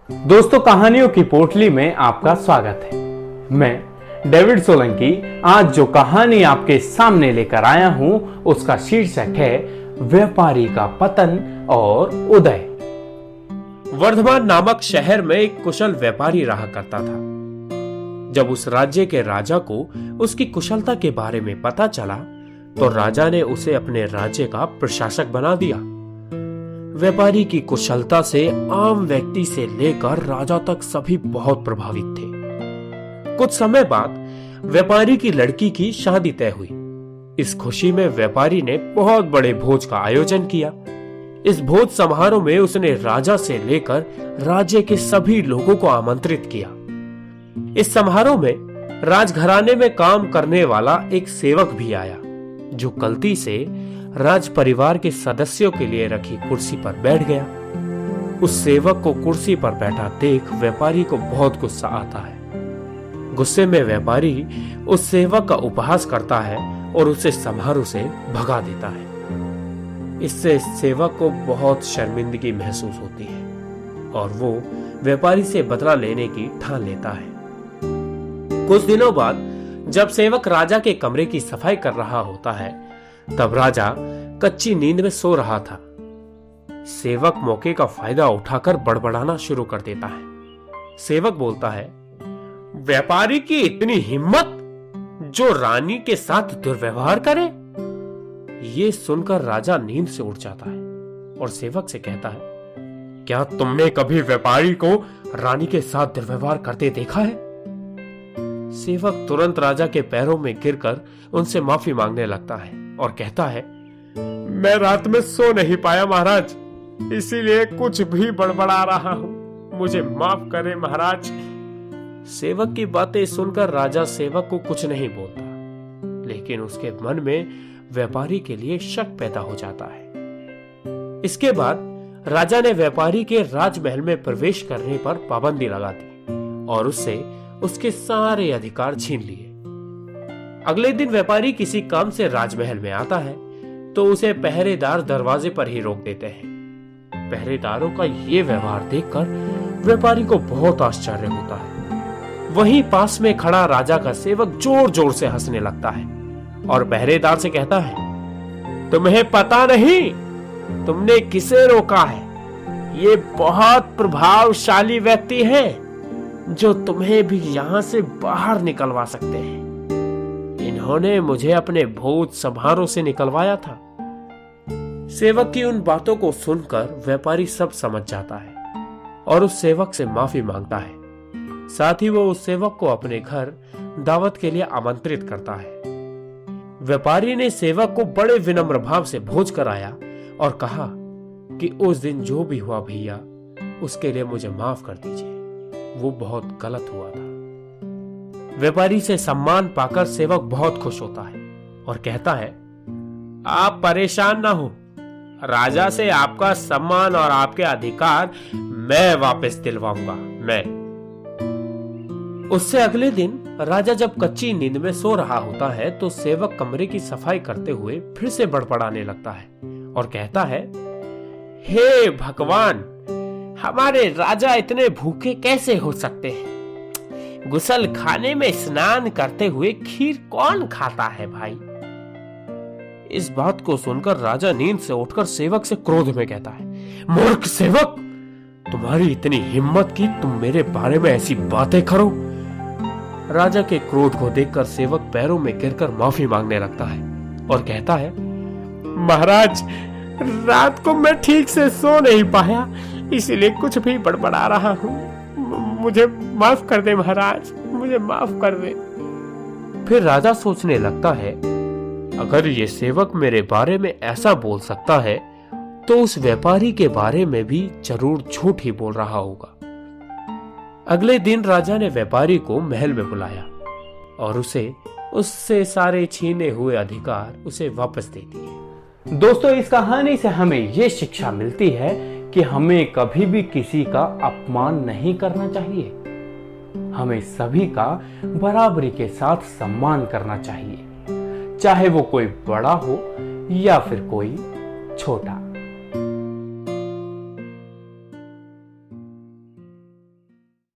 दोस्तों, कहानियों की पोटली में आपका स्वागत है। मैं डेविड सोलंकी आज जो कहानी आपके सामने लेकर आया हूं उसका शीर्षक है व्यापारी का पतन और उदय। वर्धमान नामक शहर में एक कुशल व्यापारी रहा करता था। जब उस राज्य के राजा को उसकी कुशलता के बारे में पता चला तो राजा ने उसे अपने राज्य का प्रशासक बना दिया। व्यापारी की कुशलता से आम व्यक्ति से लेकर राजा तक सभी बहुत प्रभावित थे। कुछ समय बाद व्यापारी की लड़की की शादी तय हुई। इस खुशी में व्यापारी ने बहुत बड़े भोज का आयोजन किया। इस भोज समारोह में उसने राजा से लेकर राज्य के सभी लोगों को आमंत्रित किया। इस समारोह में राजघराने में काम करने वाला एक सेवक भी आया, जो गलती से राज परिवार के सदस्यों के लिए रखी कुर्सी पर बैठ गया। उस सेवक को कुर्सी पर बैठा देख व्यापारी को बहुत गुस्सा आता है। गुस्से में व्यापारी उस सेवक का उपहास करता है और उसे समारोह से भगा देता है। इससे सेवक को बहुत शर्मिंदगी महसूस होती है और वो व्यापारी से बदला लेने की ठान लेता है। कुछ दिनों बाद जब सेवक राजा के कमरे की सफाई कर रहा होता है, तब राजा कच्ची नींद में सो रहा था। सेवक मौके का फायदा उठाकर बड़बड़ाना शुरू कर देता है। सेवक बोलता है, व्यापारी की इतनी हिम्मत जो रानी के साथ दुर्व्यवहार करे। ये सुनकर राजा नींद से उठ जाता है और सेवक से कहता है, क्या तुमने कभी व्यापारी को रानी के साथ दुर्व्यवहार करते देखा है? सेवक तुरंत राजा के पैरों में गिरकर उनसे माफी मांगने लगता है और कहता है, मैं रात में सो नहीं पाया महाराज, इसीलिए कुछ भी बड़बड़ा रहा हूं, मुझे माफ करें महाराज। सेवक की बातें सुनकर राजा सेवक को कुछ नहीं बोलता, लेकिन उसके मन में व्यापारी के लिए शक पैदा हो जाता है। इसके बाद राजा ने व्यापारी के राजमहल में प्रवेश करने पर पाबंदी लगा दी और उससे उसके सारे अधिकार छीन लिए। अगले दिन व्यापारी किसी काम से राजमहल में आता है तो उसे पहरेदार दरवाजे पर ही रोक देते हैं। पहरेदारों का ये व्यवहार देखकर व्यापारी को बहुत आश्चर्य होता है। वहीं पास में खड़ा राजा का सेवक जोर जोर से हंसने लगता है और पहरेदार से कहता है, तुम्हें पता नहीं तुमने किसे रोका है? ये बहुत प्रभावशाली व्यक्ति है जो तुम्हें भी यहां से बाहर निकलवा सकते हैं। इन्होंने मुझे अपने भोज समारोह से निकलवाया था। सेवक की उन बातों को सुनकर व्यापारी सब समझ जाता है और उस सेवक से माफी मांगता है। साथ ही वो उस सेवक को अपने घर दावत के लिए आमंत्रित करता है। व्यापारी ने सेवक को बड़े विनम्र भाव से भोज कराया और कहा कि उस दिन जो भी हुआ भैया, उसके लिए मुझे माफ कर दीजिए, वो बहुत गलत हुआ था। व्यापारी से सम्मान पाकर सेवक बहुत खुश होता है और कहता है, आप परेशान ना हो, राजा से आपका सम्मान और आपके अधिकार मैं वापस दिलवाऊंगा। उससे अगले दिन राजा जब कच्ची नींद में सो रहा होता है तो सेवक कमरे की सफाई करते हुए फिर से बड़बड़ाने लगता है और कहता है, हे भगवान, हमारे राजा इतने भूखे कैसे हो सकते हैं? गुसल खाने में स्नान करते हुए खीर कौन खाता है भाई? इस बात को सुनकर राजा नींद से उठकर सेवक से क्रोध में कहता है, मूर्ख सेवक, तुम्हारी इतनी हिम्मत कि तुम मेरे बारे में ऐसी बातें करो। राजा के क्रोध को देखकर सेवक पैरों में गिरकर माफी मांगने लगता है और कहता है, महाराज, रात को मैं ठीक से सो नहीं पाया, इसीलिए कुछ भी बड़बड़ा रहा हूं, मुझे माफ कर दे महाराज, मुझे माफ कर दे। फिर राजा सोचने लगता है, अगर ये सेवक मेरे बारे में ऐसा बोल सकता है तो उस व्यापारी के बारे में भी जरूर झूठ ही बोल रहा होगा। अगले दिन राजा ने व्यापारी को महल में बुलाया और उससे सारे छीने हुए अधिकार उसे वापस दे दिए। दोस्तों, इस कहानी से हमें ये शिक्षा मिलती है कि हमें कभी भी किसी का अपमान नहीं करना चाहिए। हमें सभी का बराबरी के साथ सम्मान करना चाहिए, चाहे वो कोई बड़ा हो या फिर कोई छोटा।